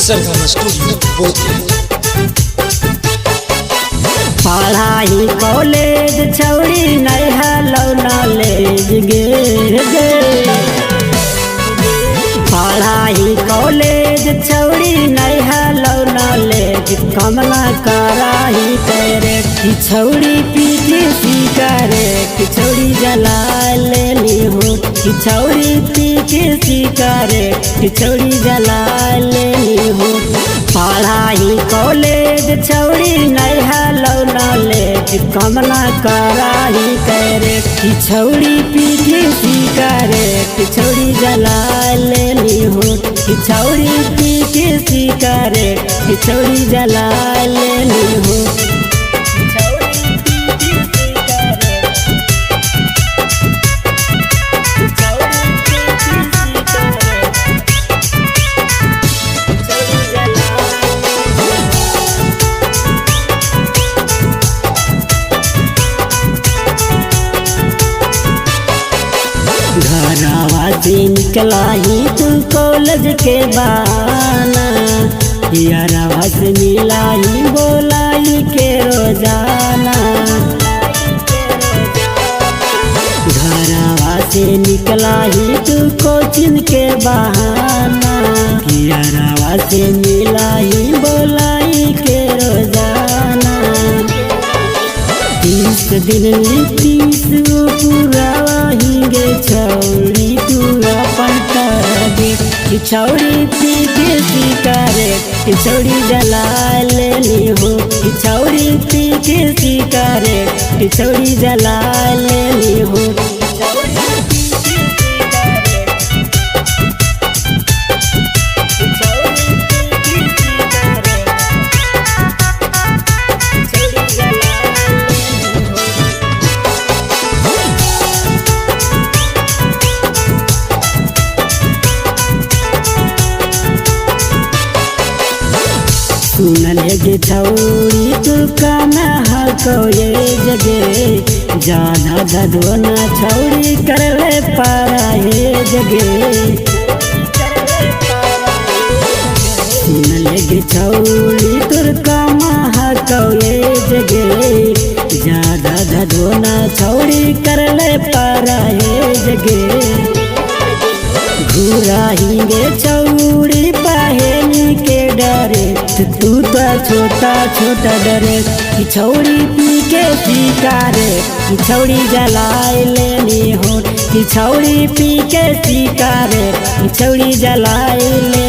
सरगम studio Bodhgaya. पढ़ाई college छौड़ी नहीं हलो नॉलेज गे पढ़ाई कॉलेज छौड़ी नहीं हलो नॉलेज कमला कराही तेरे कि छौड़ी पीछे सिकारे कि छौड़ी जला लेनी हो कि छौड़ी पीछे सिकारे कि छौड़ी जला लेनी हो। पढ़ाई कॉलेज छौड़ी नहीं हलो नॉलेज कमला कराही तेरे कि छौड़ी पीछे सिकारे कि छौड़ी जला लेनी हो कि छौड़ी पीछे सिकारे कि छौड़ी जला लेनी हो। घरवा से निकला ही तू कॉलेज के बहाना यारवा से मिला ही बोलाई के रोजाना। घरवा से निकला ही तू कोचिंग के बहाना यारवा से मिला ही बोलाई के रोजाना। 30 दिन 30 पूरा हिंगे छौड़ी तू अपन दे कि छौड़ी पीके सिकारे कि छौड़ी जला लेनी हो कि छौड़ी पीके सिकारे कि छौड़ी जला लेनी हो। सुनले गे छौड़ी तू काना हको ये जगे जाना धधोना छौड़ी करले पारा हे जगे। सुनले गे छौड़ी तुर कामा हको ये जगे जाना धधोना छौड़ी करले पारा हे जगे। घूरा हिंगे छौड़ी पहनी के डरे तू तो छोटा छोटा डरे कि छौड़ी पी के सिकारे कि छौड़ी जला लेनी हो कि छौड़ी पी के सिकारे कि छौड़ी जला ले